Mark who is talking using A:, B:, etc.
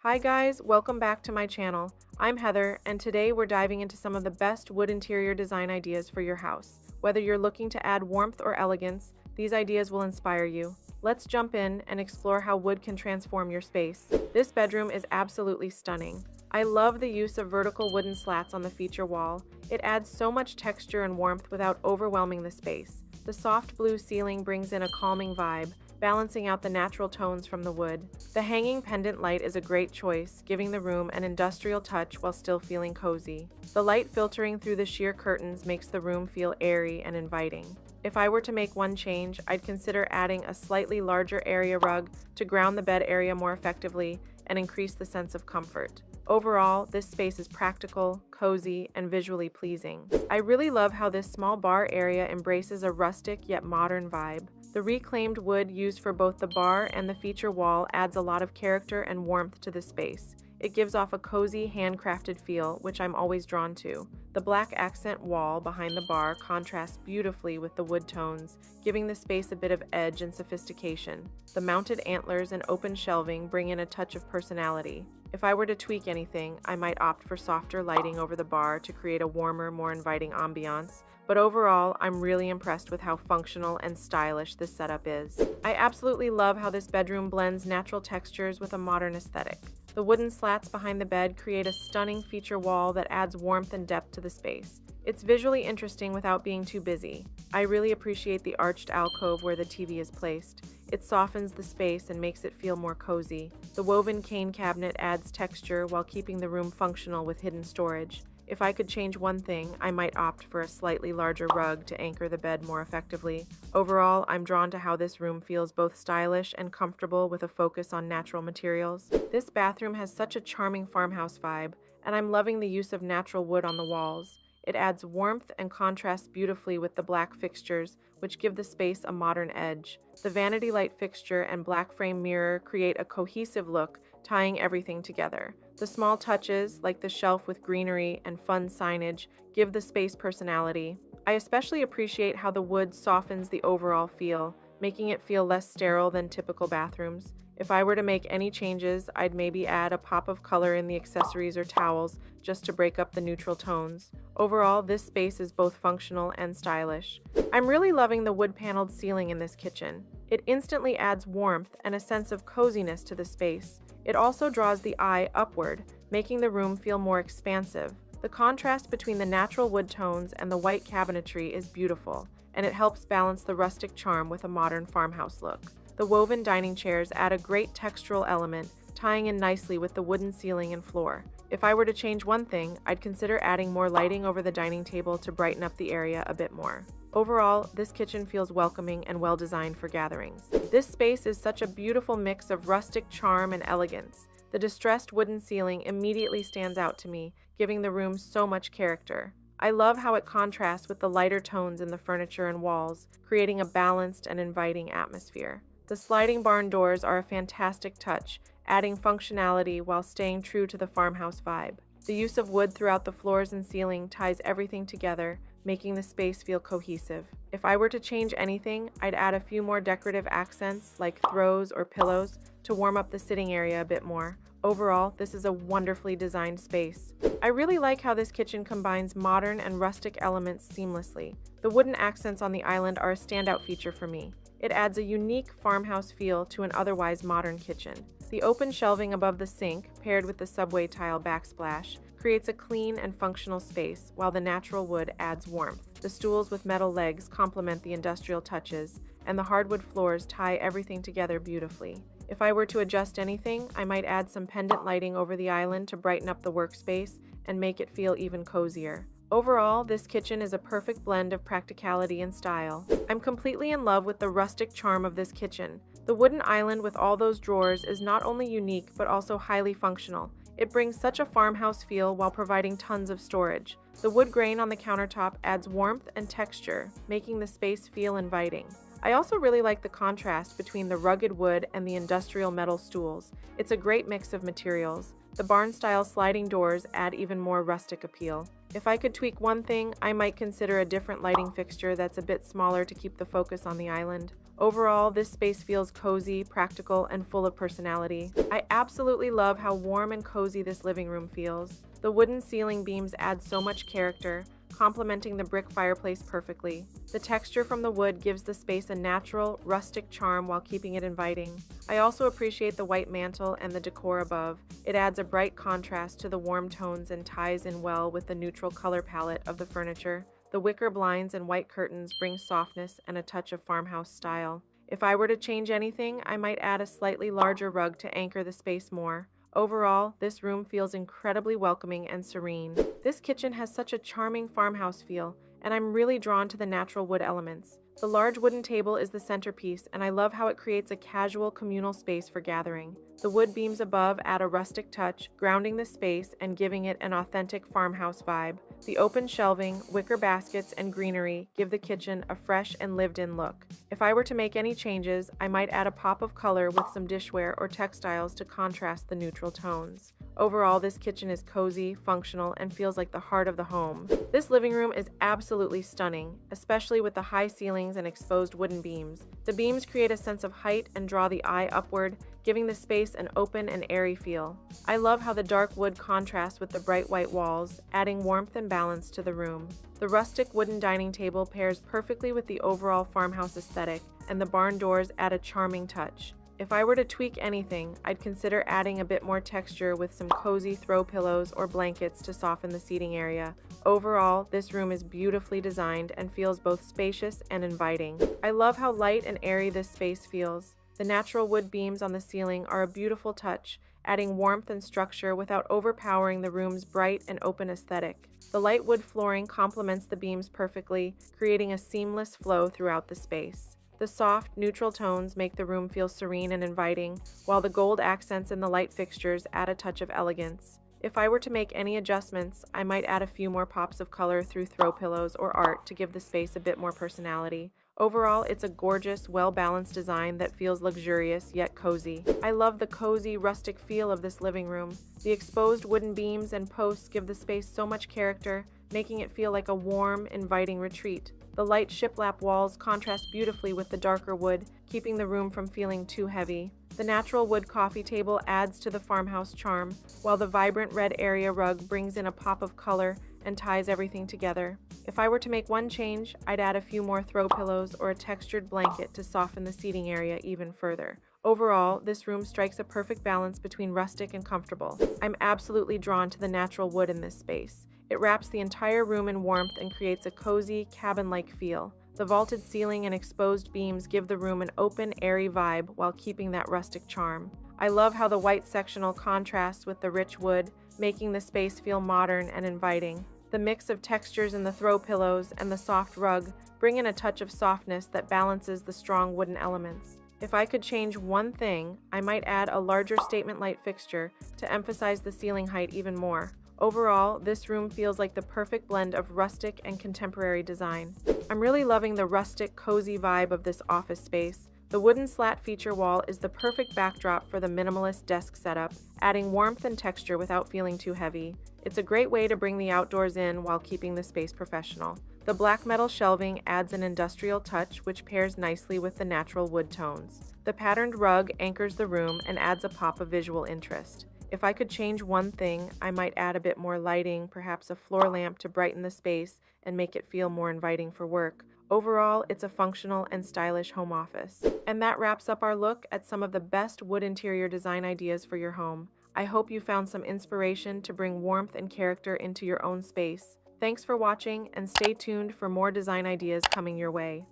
A: Hi guys, welcome back to my channel. I'm Heather, and today we're diving into some of the best wood interior design ideas for your house. Whether you're looking to add warmth or elegance, these ideas will inspire you. Let's jump in and explore how wood can transform your space. This bedroom is absolutely stunning. I love the use of vertical wooden slats on the feature wall. It adds so much texture and warmth without overwhelming the space. The soft blue ceiling brings in a calming vibe, balancing out the natural tones from the wood. The hanging pendant light is a great choice, giving the room an industrial touch while still feeling cozy. The light filtering through the sheer curtains makes the room feel airy and inviting. If I were to make one change, I'd consider adding a slightly larger area rug to ground the bed area more effectively and increase the sense of comfort. Overall, this space is practical, cozy, and visually pleasing. I really love how this small bar area embraces a rustic yet modern vibe. The reclaimed wood used for both the bar and the feature wall adds a lot of character and warmth to the space. It gives off a cozy, handcrafted feel, which I'm always drawn to. The black accent wall behind the bar contrasts beautifully with the wood tones, giving the space a bit of edge and sophistication. The mounted antlers and open shelving bring in a touch of personality. If I were to tweak anything, I might opt for softer lighting over the bar to create a warmer, more inviting ambiance. But overall, I'm really impressed with how functional and stylish this setup is. I absolutely love how this bedroom blends natural textures with a modern aesthetic. The wooden slats behind the bed create a stunning feature wall that adds warmth and depth to the space. It's visually interesting without being too busy. I really appreciate the arched alcove where the TV is placed. It softens the space and makes it feel more cozy. The woven cane cabinet adds texture while keeping the room functional with hidden storage. If I could change one thing, I might opt for a slightly larger rug to anchor the bed more effectively. Overall, I'm drawn to how this room feels both stylish and comfortable with a focus on natural materials. This bathroom has such a charming farmhouse vibe, and I'm loving the use of natural wood on the walls. It adds warmth and contrasts beautifully with the black fixtures, which give the space a modern edge. The vanity light fixture and black frame mirror create a cohesive look, tying everything together. The small touches, like the shelf with greenery and fun signage, give the space personality. I especially appreciate how the wood softens the overall feel, making it feel less sterile than typical bathrooms. If I were to make any changes, I'd maybe add a pop of color in the accessories or towels just to break up the neutral tones. Overall, this space is both functional and stylish. I'm really loving the wood-paneled ceiling in this kitchen. It instantly adds warmth and a sense of coziness to the space. It also draws the eye upward, making the room feel more expansive. The contrast between the natural wood tones and the white cabinetry is beautiful, and it helps balance the rustic charm with a modern farmhouse look. The woven dining chairs add a great textural element, tying in nicely with the wooden ceiling and floor. If I were to change one thing, I'd consider adding more lighting over the dining table to brighten up the area a bit more. Overall, this kitchen feels welcoming and well-designed for gatherings. This space is such a beautiful mix of rustic charm and elegance. The distressed wooden ceiling immediately stands out to me, giving the room so much character. I love how it contrasts with the lighter tones in the furniture and walls, creating a balanced and inviting atmosphere. The sliding barn doors are a fantastic touch, adding functionality while staying true to the farmhouse vibe. The use of wood throughout the floors and ceiling ties everything together, making the space feel cohesive. If I were to change anything, I'd add a few more decorative accents like throws or pillows to warm up the sitting area a bit more. Overall, this is a wonderfully designed space. I really like how this kitchen combines modern and rustic elements seamlessly. The wooden accents on the island are a standout feature for me. It adds a unique farmhouse feel to an otherwise modern kitchen. The open shelving above the sink, paired with the subway tile backsplash, creates a clean and functional space, while the natural wood adds warmth. The stools with metal legs complement the industrial touches, and the hardwood floors tie everything together beautifully. If I were to adjust anything, I might add some pendant lighting over the island to brighten up the workspace and make it feel even cozier. Overall, this kitchen is a perfect blend of practicality and style. I'm completely in love with the rustic charm of this kitchen. The wooden island with all those drawers is not only unique but also highly functional. It brings such a farmhouse feel while providing tons of storage. The wood grain on the countertop adds warmth and texture, making the space feel inviting. I also really like the contrast between the rugged wood and the industrial metal stools. It's a great mix of materials. The barn-style sliding doors add even more rustic appeal. If I could tweak one thing, I might consider a different lighting fixture that's a bit smaller to keep the focus on the island. Overall, this space feels cozy, practical, and full of personality. I absolutely love how warm and cozy this living room feels. The wooden ceiling beams add so much character, complementing the brick fireplace perfectly. The texture from the wood gives the space a natural, rustic charm while keeping it inviting. I also appreciate the white mantle and the decor above. It adds a bright contrast to the warm tones and ties in well with the neutral color palette of the furniture. The wicker blinds and white curtains bring softness and a touch of farmhouse style. If I were to change anything, I might add a slightly larger rug to anchor the space more. Overall, this room feels incredibly welcoming and serene. This kitchen has such a charming farmhouse feel, and I'm really drawn to the natural wood elements. The large wooden table is the centerpiece, and I love how it creates a casual communal space for gathering. The wood beams above add a rustic touch, grounding the space and giving it an authentic farmhouse vibe. The open shelving, wicker baskets, and greenery give the kitchen a fresh and lived-in look. If I were to make any changes, I might add a pop of color with some dishware or textiles to contrast the neutral tones. Overall, this kitchen is cozy, functional, and feels like the heart of the home. This living room is absolutely stunning, especially with the high ceilings and exposed wooden beams. The beams create a sense of height and draw the eye upward, giving the space an open and airy feel. I love how the dark wood contrasts with the bright white walls, adding warmth and balance to the room. The rustic wooden dining table pairs perfectly with the overall farmhouse aesthetic, and the barn doors add a charming touch. If I were to tweak anything, I'd consider adding a bit more texture with some cozy throw pillows or blankets to soften the seating area. Overall, this room is beautifully designed and feels both spacious and inviting. I love how light and airy this space feels. The natural wood beams on the ceiling are a beautiful touch, adding warmth and structure without overpowering the room's bright and open aesthetic. The light wood flooring complements the beams perfectly, creating a seamless flow throughout the space. The soft, neutral tones make the room feel serene and inviting, while the gold accents in the light fixtures add a touch of elegance. If I were to make any adjustments, I might add a few more pops of color through throw pillows or art to give the space a bit more personality. Overall, it's a gorgeous, well-balanced design that feels luxurious yet cozy. I love the cozy, rustic feel of this living room. The exposed wooden beams and posts give the space so much character, making it feel like a warm, inviting retreat. The light shiplap walls contrast beautifully with the darker wood, keeping the room from feeling too heavy. The natural wood coffee table adds to the farmhouse charm, while the vibrant red area rug brings in a pop of color and ties everything together. If I were to make one change, I'd add a few more throw pillows or a textured blanket to soften the seating area even further. Overall, this room strikes a perfect balance between rustic and comfortable. I'm absolutely drawn to the natural wood in this space. It wraps the entire room in warmth and creates a cozy, cabin-like feel. The vaulted ceiling and exposed beams give the room an open, airy vibe while keeping that rustic charm. I love how the white sectional contrasts with the rich wood, making the space feel modern and inviting. The mix of textures in the throw pillows and the soft rug bring in a touch of softness that balances the strong wooden elements. If I could change one thing, I might add a larger statement light fixture to emphasize the ceiling height even more. Overall, this room feels like the perfect blend of rustic and contemporary design. I'm really loving the rustic, cozy vibe of this office space. The wooden slat feature wall is the perfect backdrop for the minimalist desk setup, adding warmth and texture without feeling too heavy. It's a great way to bring the outdoors in while keeping the space professional. The black metal shelving adds an industrial touch which pairs nicely with the natural wood tones. The patterned rug anchors the room and adds a pop of visual interest. If I could change one thing, I might add a bit more lighting, perhaps a floor lamp to brighten the space and make it feel more inviting for work. Overall, it's a functional and stylish home office. And that wraps up our look at some of the best wood interior design ideas for your home. I hope you found some inspiration to bring warmth and character into your own space. Thanks for watching, and stay tuned for more design ideas coming your way.